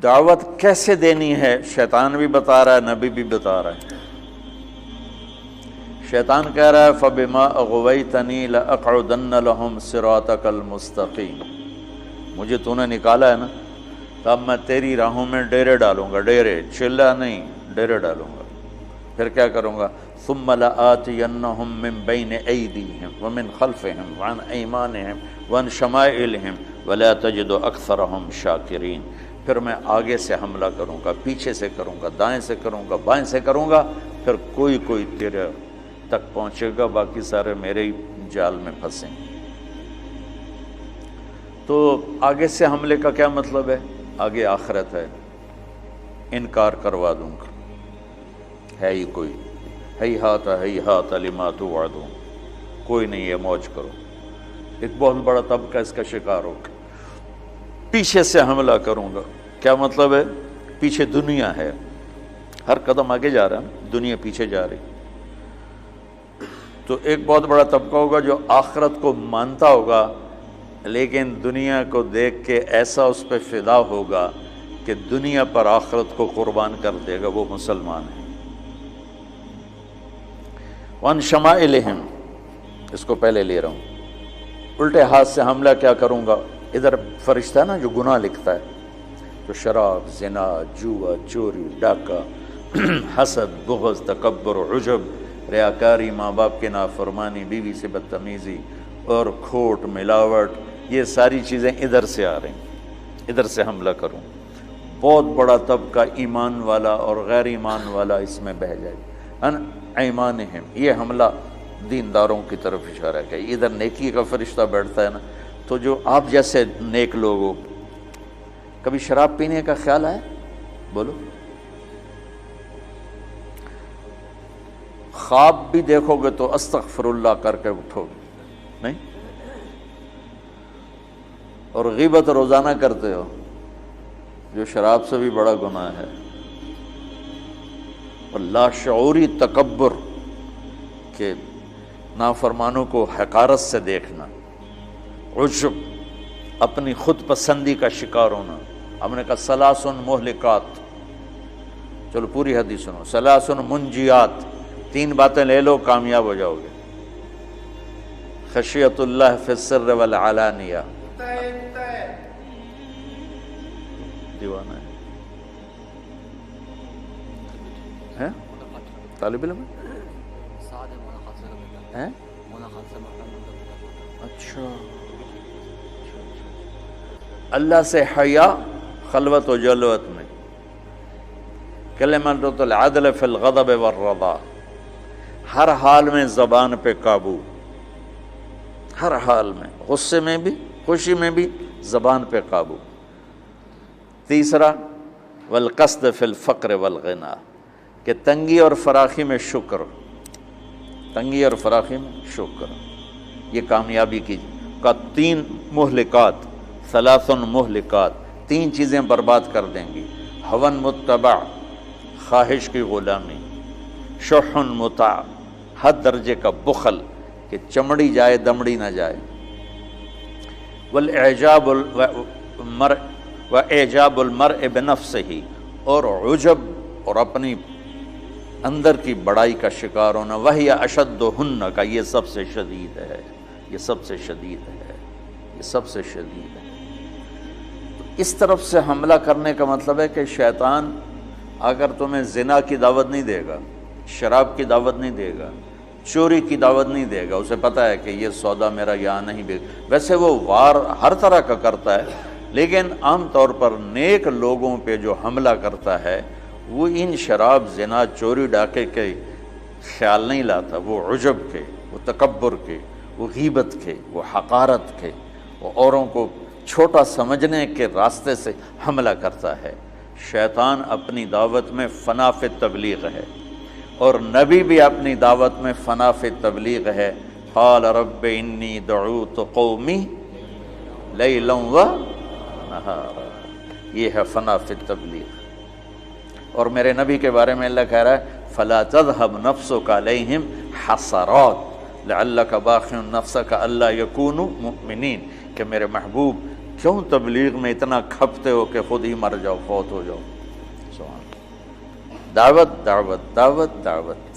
دعوت کیسے دینی ہے شیطان بھی بتا رہا ہے، نبی بھی بتا رہا ہے۔ شیطان کہہ رہا ہے فَبِمَا أَغْوَيْتَنِي لَأَقْعُدَنَّ لَهُمْ صِرَاطَكَ الْمُسْتَقِيمَ، مجھے تو نے نکالا ہے نا، تو اب میں تیری راہوں میں ڈیرے ڈالوں گا، ڈیرے چلا نہیں، ڈیرے ڈالوں گا۔ پھر کیا کروں گا؟ ثُمَّ لَآتِيَنَّهُم مِّن بَيْنِ أَيْدِيهِمْ وَمِنْ خَلْفِهِمْ وَعَنْ أَيْمَانِهِمْ وَعَنْ شَمَائِلِهِمْ وَلَا تَجِدُ أَكْثَرَهُمْ شَاكِرِينَ، پھر میں آگے سے حملہ کروں گا، پیچھے سے کروں گا، دائیں سے کروں گا، بائیں سے کروں گا، پھر کوئی تیرے تک پہنچے گا، باقی سارے میرے ہی جال میں پھنسیں۔ تو آگے سے حملے کا کیا مطلب ہے؟ آگے آخرت ہے، انکار کروا دوں گا، ہے ہی کوئی، ہیہات لما توعدون، کوئی نہیں ہے، موج کرو۔ ایک بہت بڑا طبقہ اس کا شکار ہوگا۔ پیچھے سے حملہ کروں گا، کیا مطلب ہے؟ پیچھے دنیا ہے، ہر قدم آگے جا رہا ہے، دنیا پیچھے جا رہی۔ تو ایک بہت بڑا طبقہ ہوگا جو آخرت کو مانتا ہوگا لیکن دنیا کو دیکھ کے ایسا اس پہ فدا ہوگا کہ دنیا پر آخرت کو قربان کر دے گا، وہ مسلمان ہے۔ وَعَنْ شَمَائِلِهِمْ، اس کو پہلے لے رہا ہوں، الٹے ہاتھ سے حملہ کیا کروں گا؟ ادھر فرشتہ نا جو گناہ لکھتا ہے، تو شراب، زنا، جوا، چوری، ڈاکہ، حسد، بغض، تکبر، عجب، ریاکاری، ماں باپ کی نافرمانی، بیوی سے بدتمیزی اور کھوٹ، ملاوٹ، یہ ساری چیزیں ادھر سے آ رہی ہیں، ادھر سے حملہ کروں۔ بہت بڑا طبقہ ایمان والا اور غیر ایمان والا اس میں بہہ جائے گا۔ ان ایمانہم، یہ حملہ دینداروں کی طرف اشارہ ہے کہ ادھر نیکی کا فرشتہ بیٹھتا ہے نا، تو جو آپ جیسے نیک لوگ ہو، کبھی شراب پینے کا خیال آیا؟ بولو۔ خواب بھی دیکھو گے تو استغفر اللہ کر کے اٹھو گے، نہیں؟ اور غیبت روزانہ کرتے ہو، جو شراب سے بھی بڑا گناہ ہے۔ اور لاشعوری تکبر، کہ نافرمانوں کو حقارت سے دیکھنا، عجب، اپنی خود پسندی کا شکار ہونا۔ ہم نے کہا ثلاث مہلکات، چلو پوری حدیث سنو، ثلاث منجیات، تین باتیں لے لو کامیاب ہو جاؤ گے۔ خشیت اللہ فی السر والعلانیہ، دیوانہ ہے، طالب علم ہے؟ اچھا، اللہ سے حیا خلوت و جلوت میں، کلمۃ العدل فی الغضب والرضا، ہر حال میں زبان پہ قابو، ہر حال میں، غصے میں بھی، خوشی میں بھی، زبان پہ قابو۔ تیسرا والقصد فی الفقر والغنا، کہ تنگی اور فراخی میں شکر، تنگی اور فراخی میں شکر، یہ کامیابی کی کا تین مہلکات، ثلاث مہلکات، تین چیزیں برباد کر دیں گی۔ ہون متبع، خواہش کی غلامی، شح مطاع، حد درجے کا بخل، کہ چمڑی جائے دمڑی نہ جائے، والاعجاب واعجاب المرء بنفسہ، اور عجب اور اپنی اندر کی بڑائی کا شکار ہونا، وہی اشدہن، کا یہ سب سے شدید ہے، یہ سب سے شدید ہے، یہ سب سے شدید ہے۔ تو اس طرف سے حملہ کرنے کا مطلب ہے کہ شیطان اگر تمہیں زنا کی دعوت نہیں دے گا، شراب کی دعوت نہیں دے گا، چوری کی دعوت نہیں دے گا، اسے پتہ ہے کہ یہ سودا میرا یہاں نہیں بک، ویسے وہ وار ہر طرح کا کرتا ہے، لیکن عام طور پر نیک لوگوں پہ جو حملہ کرتا ہے وہ ان شراب، زنا، چوری، ڈاکے کے خیال نہیں لاتا، وہ عجب کے، وہ تکبر کے، وہ غیبت کے، وہ حقارت کے، وہ اوروں کو چھوٹا سمجھنے کے راستے سے حملہ کرتا ہے۔ شیطان اپنی دعوت میں فنا فی تبلیغ ہے، اور نبی بھی اپنی دعوت میں فنا فی تبلیغ ہے۔ قال رب انی دعوت قومی لیلا ونہارا، یہ ہے فنا فی تبلیغ۔ اور میرے نبی کے بارے میں اللہ کہہ رہا ہے فلا تذهب نفسك علیہم حسرات لعلک باخع نفسک الا یکونوا مؤمنین، کہ میرے محبوب کیوں تبلیغ میں اتنا کھپتے ہو کہ خود ہی مر جاؤ، فوت ہو جاؤ؟ سبحان اللہ۔ دعوت دعوت دعوت دعوت